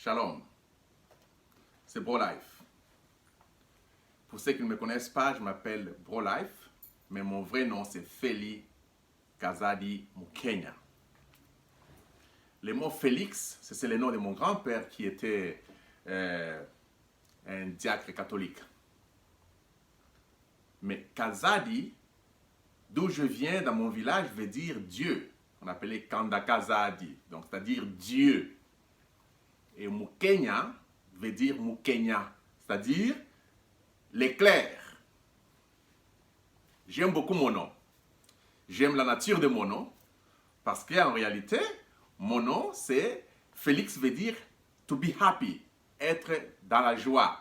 Shalom, c'est BroLife. Pour ceux qui ne me connaissent pas, je m'appelle BroLife, mais mon vrai nom c'est Feli Kazadi Mukenya. Le mot Félix, c'est le nom de mon grand-père qui était un diacre catholique. Mais Kazadi, d'où je viens dans mon village, veut dire Dieu. On appelait Kanda Kazadi, donc c'est-à-dire Dieu. Et Mukenya veut dire Mukenya, c'est-à-dire l'éclair. J'aime beaucoup mon nom. J'aime la nature de mon nom, parce qu'en réalité, mon nom, c'est Félix veut dire to be happy, être dans la joie.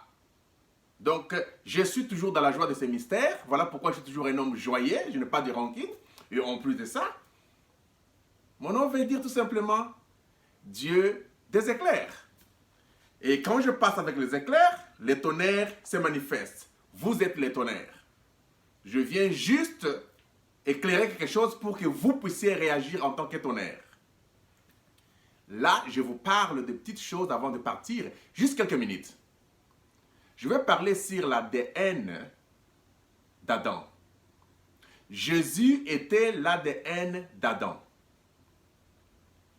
Donc, je suis toujours dans la joie de ces mystères. Voilà pourquoi je suis toujours un homme joyeux, je n'ai pas de rancune. Et en plus de ça, mon nom veut dire tout simplement Dieu des éclairs. Et quand je passe avec les éclairs, les tonnerres se manifestent. Vous êtes les tonnerres. Je viens juste éclairer quelque chose pour que vous puissiez réagir en tant que tonnerre. Là, je vous parle de petites choses avant de partir, juste quelques minutes. Je vais parler sur l'ADN d'Adam. Jésus était l'ADN d'Adam.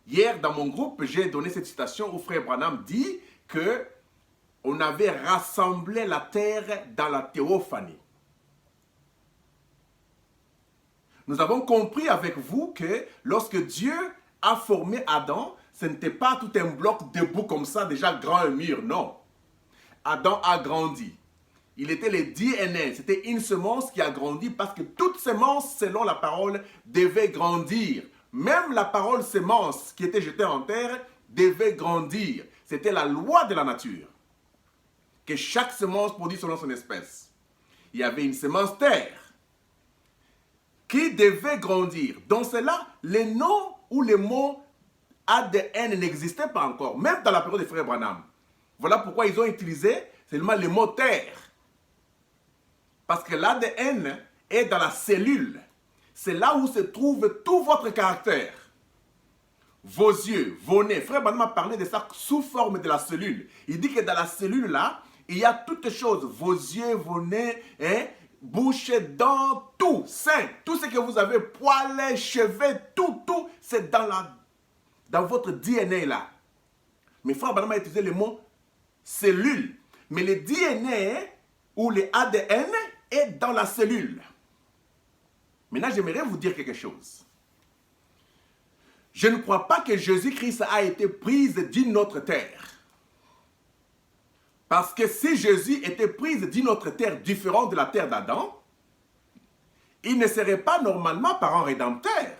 Hier, dans mon groupe, j'ai donné cette citation où Frère Branham dit qu'on avait rassemblé la terre dans la théophanie. Nous avons compris avec vous que lorsque Dieu a formé Adam, ce n'était pas tout un bloc debout comme ça, déjà grand et mûr, non. Adam a grandi. Il était le DNA, c'était une semence qui a grandi parce que toute semence, selon la parole, devait grandir. Même la parole semence qui était jetée en terre devait grandir. C'était la loi de la nature. Que chaque semence produit selon son espèce. Il y avait une semence terre qui devait grandir. Dans cela, les noms ou les mots ADN n'existaient pas encore, même dans la période des frères Branham. Voilà pourquoi ils ont utilisé seulement le mot terre. Parce que l'ADN est dans la cellule. C'est là où se trouve tout votre caractère. Vos yeux, vos nez. Frère Branham a parlé de ça sous forme de la cellule. Il dit que dans la cellule là, il y a toutes choses. Vos yeux, vos nez, bouche, dents, tout, sein. Tout ce que vous avez, poils, cheveux, tout, c'est dans votre DNA là. Mais Frère Branham a utilisé le mot cellule. Mais le DNA ou le ADN est dans la cellule. Maintenant, j'aimerais vous dire quelque chose. Je ne crois pas que Jésus-Christ a été pris d'une autre terre. Parce que si Jésus était pris d'une autre terre différente de la terre d'Adam, il ne serait pas normalement parent rédempteur.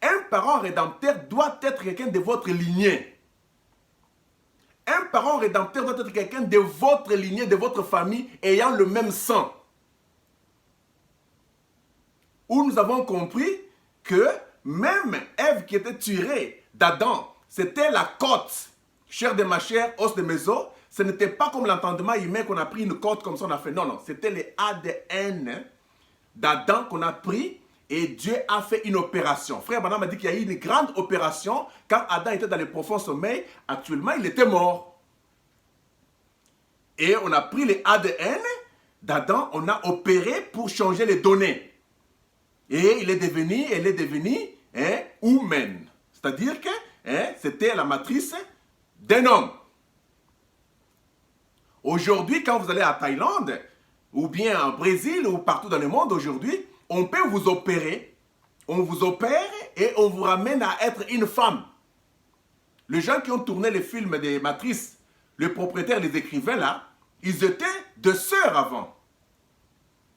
Un parent rédempteur doit être quelqu'un de votre lignée. Un parent rédempteur doit être quelqu'un de votre lignée, de votre famille, ayant le même sang. Où nous avons compris que même Ève qui était tirée d'Adam, c'était la côte, chair de ma chair, os de mes os. Ce n'était pas comme l'entendement humain qu'on a pris une côte comme ça on a fait. Non, non, c'était le ADN d'Adam qu'on a pris et Dieu a fait une opération. Frère Branham a dit qu'il y a eu une grande opération quand Adam était dans le profond sommeil. Actuellement, il était mort. Et on a pris le ADN d'Adam, on a opéré pour changer les données. Et elle est devenue humaine. C'est-à-dire que c'était la matrice d'un homme. Aujourd'hui, quand vous allez à Thaïlande, ou bien au Brésil, ou partout dans le monde aujourd'hui, on peut vous opérer. On vous opère et on vous ramène à être une femme. Les gens qui ont tourné les films des matrices, le propriétaire, les écrivains là, ils étaient deux sœurs avant.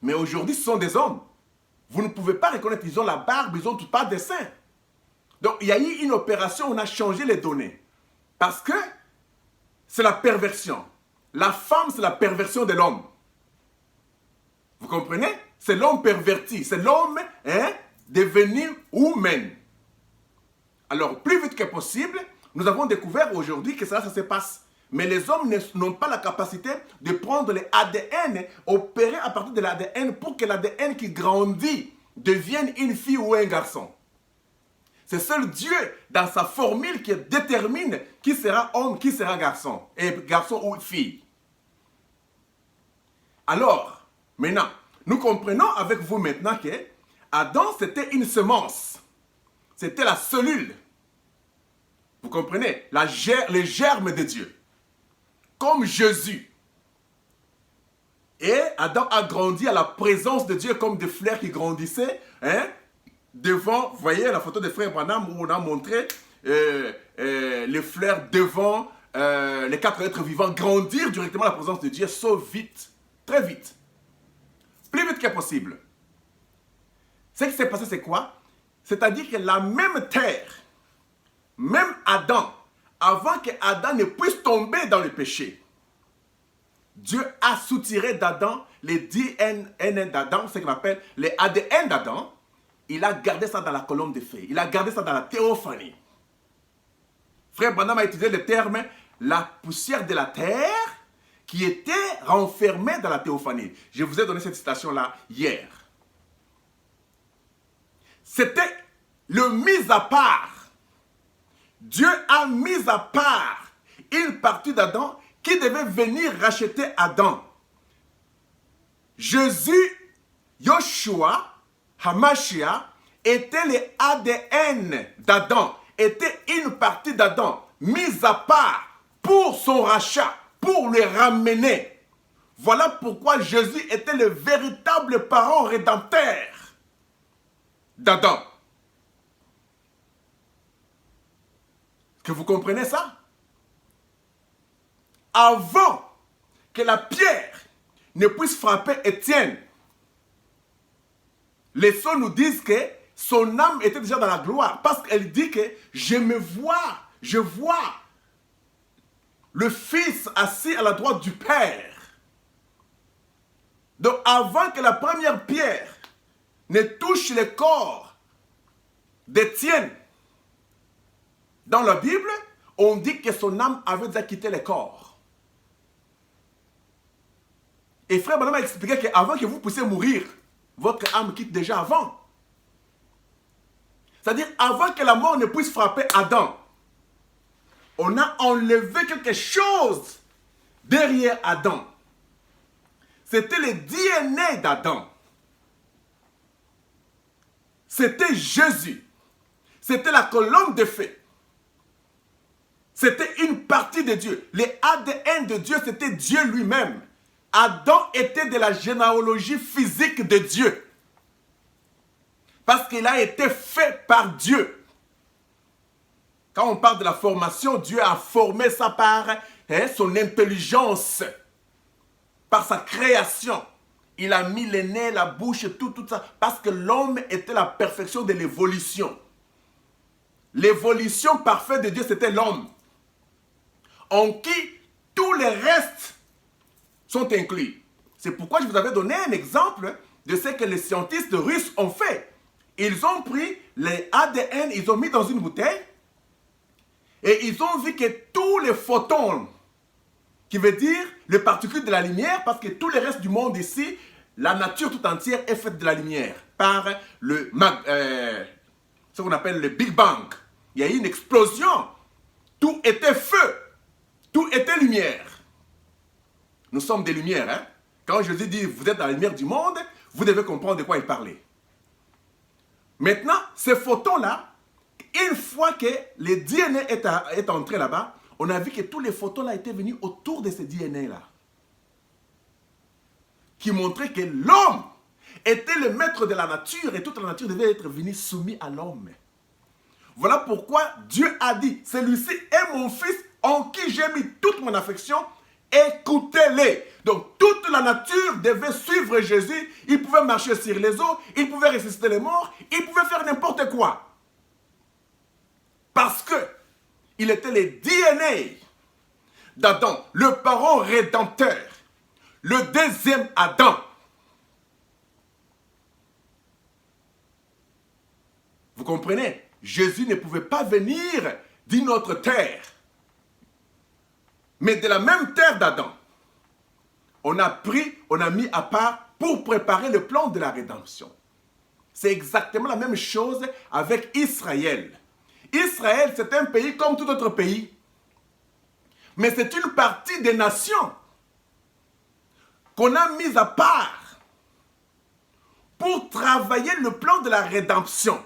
Mais aujourd'hui, ce sont des hommes. Vous ne pouvez pas reconnaître, ils ont la barbe, ils n'ont pas de seins. Donc, il y a eu une opération, on a changé les données. Parce que c'est la perversion. La femme, c'est la perversion de l'homme. Vous comprenez? C'est l'homme perverti, c'est l'homme devenu humain. Alors, plus vite que possible, nous avons découvert aujourd'hui que ça se passe. Mais les hommes n'ont pas la capacité de prendre l'ADN, opérer à partir de l'ADN pour que l'ADN qui grandit devienne une fille ou un garçon. C'est seul Dieu, dans sa formule, qui détermine qui sera homme, qui sera garçon, et garçon ou fille. Alors, maintenant, nous comprenons avec vous maintenant que Adam, c'était une semence. C'était la cellule. Vous comprenez? Les germes de Dieu. Comme Jésus. Et Adam a grandi à la présence de Dieu comme des fleurs qui grandissaient. Hein, devant, vous voyez la photo de frère Branham où on a montré les fleurs devant les 4 êtres vivants grandir directement à la présence de Dieu, sauf vite, très vite. Plus vite que possible. Ce qui s'est passé, c'est quoi? C'est-à-dire que la même terre, même Adam, avant que Adam ne puisse tomber dans le péché, Dieu a soutiré d'Adam les DNA d'Adam, ce qu'on appelle les ADN d'Adam. Il a gardé ça dans la colonne de feu. Il a gardé ça dans la théophanie. Frère Branham a utilisé le terme la poussière de la terre qui était renfermée dans la théophanie. Je vous ai donné cette citation-là hier. C'était le mis à part. Dieu a mis à part une partie d'Adam qui devait venir racheter Adam. Jésus, Yoshua, Hamashiach, était les ADN d'Adam, était une partie d'Adam, mise à part pour son rachat, pour le ramener. Voilà pourquoi Jésus était le véritable parent rédempteur d'Adam. Est-ce que vous comprenez ça? Avant que la pierre ne puisse frapper Étienne, les sons nous disent que son âme était déjà dans la gloire. Parce qu'elle dit que je vois le Fils assis à la droite du Père. Donc avant que la première pierre ne touche le corps d'Étienne, dans la Bible, on dit que son âme avait déjà quitté le corps. Et frère Branham a expliqué qu'avant que vous puissiez mourir, votre âme quitte déjà avant. C'est-à-dire, avant que la mort ne puisse frapper Adam, on a enlevé quelque chose derrière Adam. C'était le DNA d'Adam. C'était Jésus. C'était la colonne de feu. C'était une partie de Dieu. Les ADN de Dieu, c'était Dieu lui-même. Adam était de la généalogie physique de Dieu. Parce qu'il a été fait par Dieu. Quand on parle de la formation, Dieu a formé ça par son intelligence, par sa création. Il a mis les nez, la bouche, tout ça. Parce que l'homme était la perfection de l'évolution. L'évolution parfaite de Dieu, c'était l'homme. En qui tous les restes sont inclus. C'est pourquoi je vous avais donné un exemple de ce que les scientifiques russes ont fait. Ils ont pris les ADN, ils ont mis dans une bouteille et ils ont vu que tous les photons, qui veut dire les particules de la lumière, parce que tout le reste du monde ici, la nature tout entière est faite de la lumière par ce qu'on appelle le Big Bang. Il y a eu une explosion. Tout était feu. Tout était lumière. Nous sommes des lumières. Hein? Quand Jésus dit vous êtes la lumière du monde, vous devez comprendre de quoi il parlait. Maintenant, ces photons-là, une fois que le DNA est entré là-bas, on a vu que tous les photons-là étaient venus autour de ce DNA-là. Qui montraient que l'homme était le maître de la nature et toute la nature devait être venue soumise à l'homme. Voilà pourquoi Dieu a dit, celui-ci est mon fils en qui j'ai mis toute mon affection, écoutez-les. Donc toute la nature devait suivre Jésus, il pouvait marcher sur les eaux, il pouvait ressusciter les morts, il pouvait faire n'importe quoi. Parce que il était le DNA d'Adam, le parent rédempteur, le deuxième Adam. Vous comprenez? Jésus ne pouvait pas venir d'une autre terre, mais de la même terre d'Adam. On a mis à part pour préparer le plan de la rédemption. C'est exactement la même chose avec Israël. Israël, c'est un pays comme tout autre pays. Mais c'est une partie des nations qu'on a mise à part pour travailler le plan de la rédemption.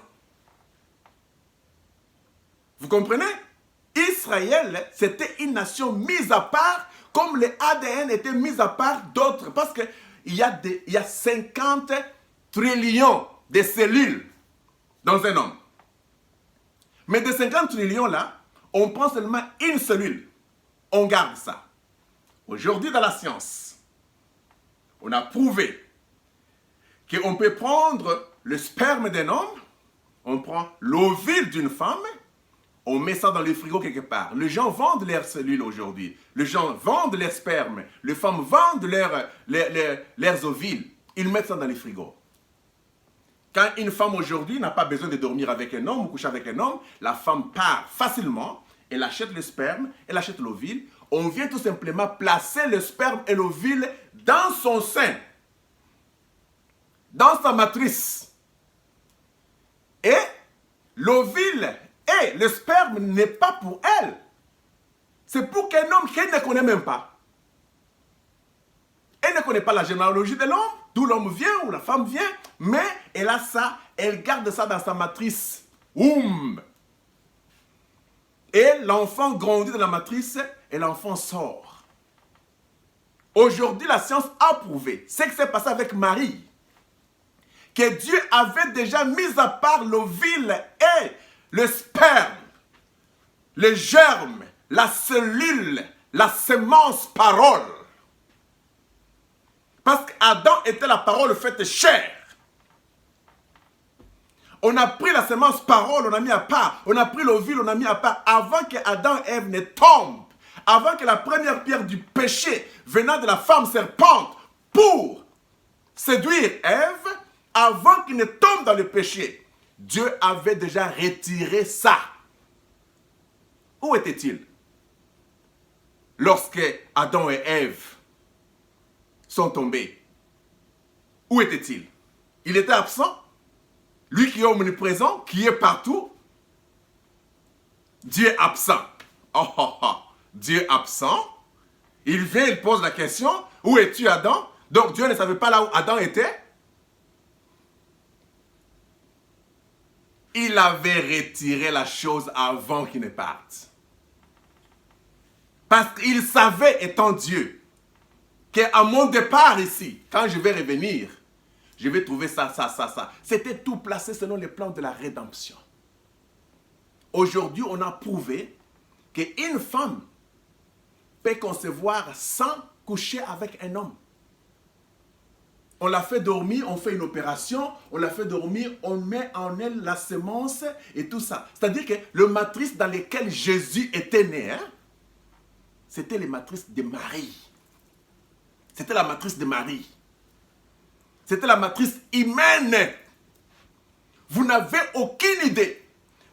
Vous comprenez? Israël, c'était une nation mise à part, comme les ADN étaient mis à part d'autres. Parce qu'il y a 50 trillions de cellules dans un homme. Mais de 50 trillions là, on prend seulement une cellule. On garde ça. Aujourd'hui, dans la science, on a prouvé qu'on peut prendre le sperme d'un homme, on prend l'ovule d'une femme, on met ça dans le frigo quelque part. Les gens vendent leurs cellules aujourd'hui. Les gens vendent leurs spermes. Les femmes vendent leurs ovules. Ils mettent ça dans les frigos. Quand une femme aujourd'hui n'a pas besoin de dormir avec un homme ou coucher avec un homme, la femme part facilement, elle achète le sperme, elle achète l'ovule. On vient tout simplement placer le sperme et l'ovule dans son sein, dans sa matrice. Et l'ovule et le sperme n'est pas pour elle. C'est pour qu'un homme qu'elle ne connaît même pas. Elle ne connaît pas la généalogie de l'homme, d'où l'homme vient ou la femme vient, mais elle a ça, elle garde ça dans sa matrice. Oum! Et l'enfant grandit dans la matrice et l'enfant sort. Aujourd'hui, la science a prouvé ce qui s'est passé avec Marie, que Dieu avait déjà mis à part l'ovule et le sperme, le germe, la cellule, la semence parole. Parce qu'Adam était la parole faite chair. On a pris la semence parole, on a mis à part. On a pris l'ovule, on a mis à part. Avant que Adam et Ève ne tombent, avant que la première pierre du péché venant de la femme serpente pour séduire Ève, avant qu'il ne tombe dans le péché, Dieu avait déjà retiré ça. Où était-il lorsque Adam et Ève sont tombés? Où était-il? Il était absent? Lui qui est omniprésent, qui est partout? Dieu est absent. Oh, oh, oh. Dieu est absent. Il vient, il pose la question, où es-tu Adam? Donc Dieu ne savait pas là où Adam était. Il avait retiré la chose avant qu'il ne parte. Parce qu'il savait, étant Dieu, qu'à mon départ ici, quand je vais revenir, je vais trouver ça, ça, ça, ça. C'était tout placé selon les plans de la rédemption. Aujourd'hui, on a prouvé qu'une femme peut concevoir sans coucher avec un homme. On l'a fait dormir, on fait une opération, on l'a fait dormir, on met en elle la semence et tout ça. C'est-à-dire que le matrice dans lequel Jésus était né, hein, c'était les matrices de Marie. C'était la matrice de Marie. C'était la matrice humaine. Vous n'avez aucune idée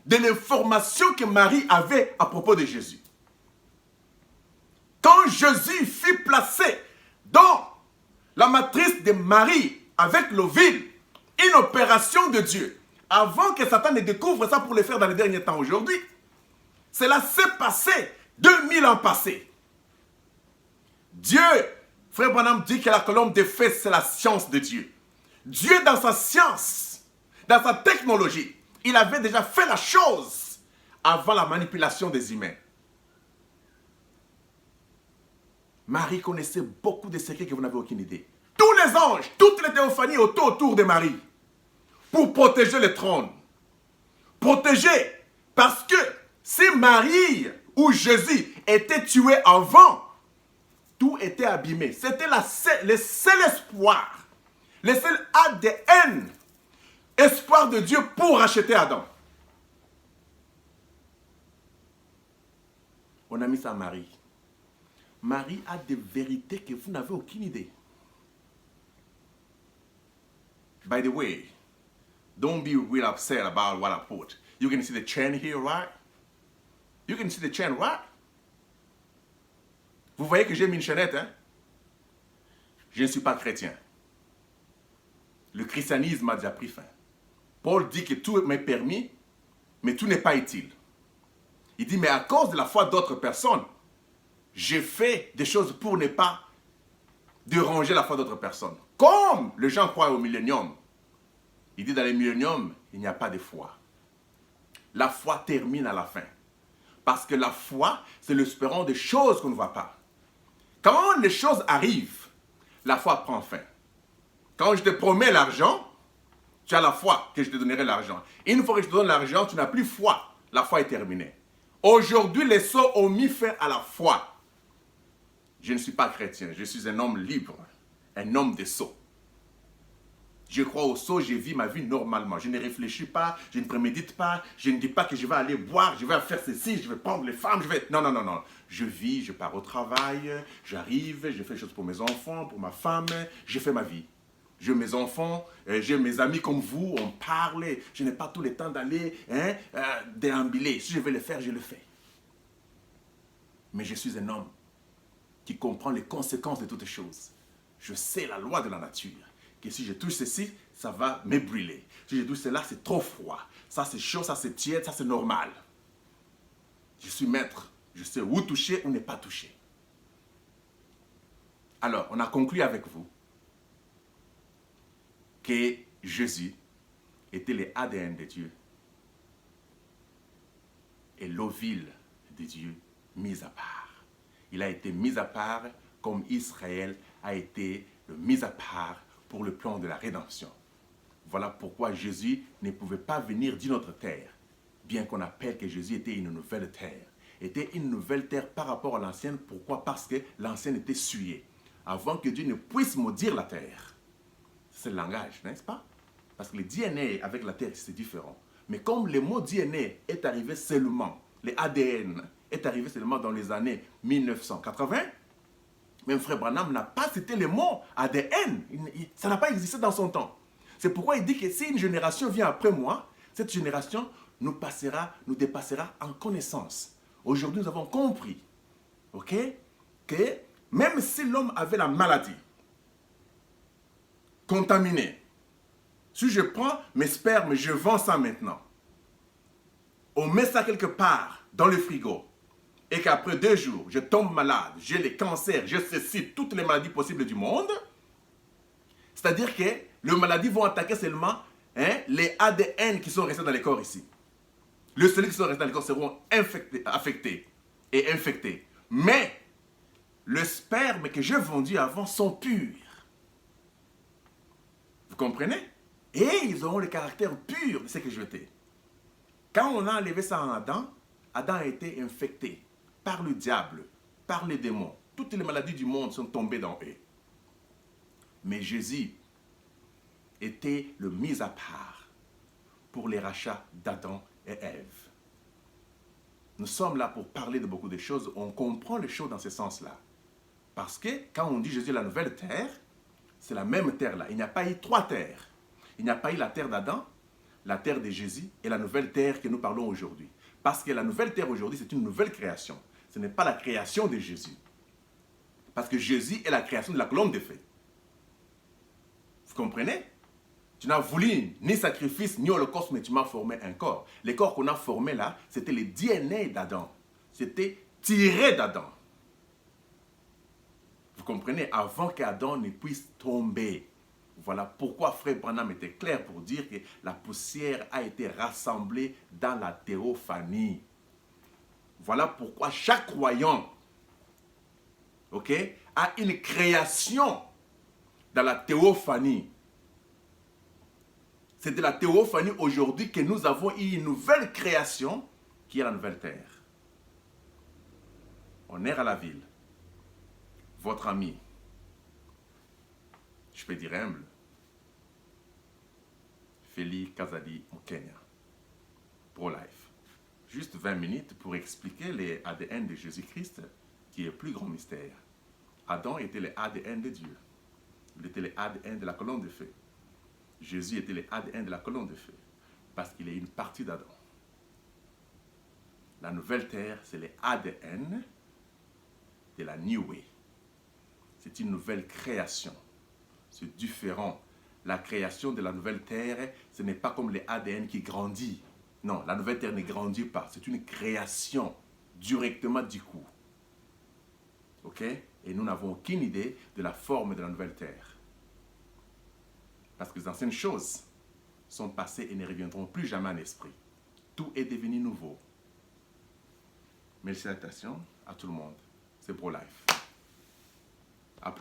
de l'information que Marie avait à propos de Jésus. Quand Jésus fut placé dans la matrice de Marie avec l'ovule, une opération de Dieu, avant que Satan ne découvre ça pour le faire dans les derniers temps aujourd'hui, cela s'est passé 2000 ans passés. Dieu, Frère Branham dit que la colombe de feu, c'est la science de Dieu. Dieu, dans sa science, dans sa technologie, il avait déjà fait la chose avant la manipulation des humains. Marie connaissait beaucoup de secrets que vous n'avez aucune idée. Tous les anges, toutes les théophanies autour de Marie, pour protéger le trône. Protéger, parce que si Marie ou Jésus était tué avant, tout était abîmé. C'était le seul espoir, le seul ADN, espoir de Dieu pour racheter Adam. On a mis ça à Marie. Marie a des vérités que vous n'avez aucune idée. By the way, don't be real upset about what I put. You can see the chain here, right? You can see the chain, right? Vous voyez que j'ai mis une chaînette, hein? Je ne suis pas chrétien. Le christianisme a déjà pris fin. Paul dit que tout m'est permis, mais tout n'est pas utile. Il dit, mais à cause de la foi d'autres personnes, j'ai fait des choses pour ne pas déranger la foi d'autres personnes. Comme les gens croient au millénium. Il dit, dans les milléniums, il n'y a pas de foi. La foi termine à la fin. Parce que la foi, c'est l'espérance des choses qu'on ne voit pas. Quand les choses arrivent, la foi prend fin. Quand je te promets l'argent, tu as la foi que je te donnerai l'argent. Une fois que je te donne l'argent, tu n'as plus foi. La foi est terminée. Aujourd'hui, les sots ont mis fin à la foi. Je ne suis pas chrétien, je suis un homme libre, un homme des sots. Je crois au sceau, je vis ma vie normalement. Je ne réfléchis pas, je ne prémédite pas, je ne dis pas que je vais aller boire, je vais faire ceci, je vais prendre les femmes, je vais... Non, non, non, non. Je vis, je pars au travail, j'arrive, je fais des choses pour mes enfants, pour ma femme, je fais ma vie. J'ai mes enfants, j'ai mes amis comme vous, on parle, je n'ai pas tout le temps d'aller déambuler. Si je veux le faire, je le fais. Mais je suis un homme qui comprend les conséquences de toutes choses. Je sais la loi de la nature. Que si je touche ceci, ça va me brûler. Si je touche cela, c'est trop froid. Ça c'est chaud, ça c'est tiède, ça c'est normal. Je suis maître. Je sais où toucher ou ne pas toucher. Alors, on a conclu avec vous que Jésus était l'ADN de Dieu et l'ovule de Dieu mis à part. Il a été mis à part comme Israël a été mis à part pour le plan de la rédemption. Voilà pourquoi Jésus ne pouvait pas venir d'une autre terre, bien qu'on appelle que Jésus était une nouvelle terre. Était une nouvelle terre par rapport à l'ancienne. Pourquoi? Parce que l'ancienne était souillée. Avant que Dieu ne puisse maudire la terre. C'est le langage, n'est-ce pas? Parce que le DNA avec la terre, c'est différent. Mais comme le mot DNA est arrivé seulement, le ADN est arrivé seulement dans les années 1980, même Frère Branham n'a pas cité le mot ADN. Ça n'a pas existé dans son temps. C'est pourquoi il dit que si une génération vient après moi, cette génération nous dépassera en connaissance. Aujourd'hui, nous avons compris, ok, que même si l'homme avait la maladie, contaminé, si je prends mes spermes, je vends ça maintenant, on met ça quelque part dans le frigo, et qu'après 2 jours, je tombe malade, j'ai les cancers, je ceci, toutes les maladies possibles du monde, c'est-à-dire que les maladies vont attaquer seulement les ADN qui sont restés dans les corps ici. Les cellules qui sont restées dans les corps seront affectées et infectées. Mais le sperme que j'ai vendu avant sont purs. Vous comprenez? Et ils auront le caractère pur de ce que j'étais. Quand on a enlevé ça en Adam, Adam a été infecté par le diable, par les démons. Toutes les maladies du monde sont tombées dans eux. Mais Jésus était le mis à part pour les rachats d'Adam et Ève. Nous sommes là pour parler de beaucoup de choses. On comprend les choses dans ce sens-là. Parce que quand on dit Jésus est la nouvelle terre, c'est la même terre-là. Il n'y a pas eu 3 terres. Il n'y a pas eu la terre d'Adam, la terre de Jésus et la nouvelle terre que nous parlons aujourd'hui. Parce que la nouvelle terre aujourd'hui, c'est une nouvelle création. Ce n'est pas la création de Jésus. Parce que Jésus est la création de la colonne de feu. Vous comprenez? Tu n'as voulu ni sacrifice, ni holocauste, mais tu m'as formé un corps. Les corps qu'on a formés là, c'était le DNA d'Adam. C'était tiré d'Adam. Vous comprenez? Avant qu'Adam ne puisse tomber. Voilà pourquoi Frère Branham était clair pour dire que la poussière a été rassemblée dans la théophanie. Voilà pourquoi chaque croyant, ok, a une création dans la théophanie. C'est de la théophanie aujourd'hui que nous avons eu une nouvelle création qui est la nouvelle terre. Honneur à la ville. Votre ami, je peux dire humble, Feli Kazadi au Kenya, pro-life. Juste 20 minutes pour expliquer les ADN de Jésus-Christ, qui est le plus grand mystère. Adam était le ADN de Dieu. Il était le ADN de la colonne de feu. Jésus était le ADN de la colonne de feu, parce qu'il est une partie d'Adam. La nouvelle terre, c'est le ADN de la New Way. C'est une nouvelle création. C'est différent. La création de la nouvelle terre, ce n'est pas comme le ADN qui grandit. Non, la nouvelle terre ne grandit pas. C'est une création directement du coup. Ok? Et nous n'avons aucune idée de la forme de la nouvelle terre. Parce que les anciennes choses sont passées et ne reviendront plus jamais en esprit. Tout est devenu nouveau. Mes salutations à tout le monde. C'est Pro Life.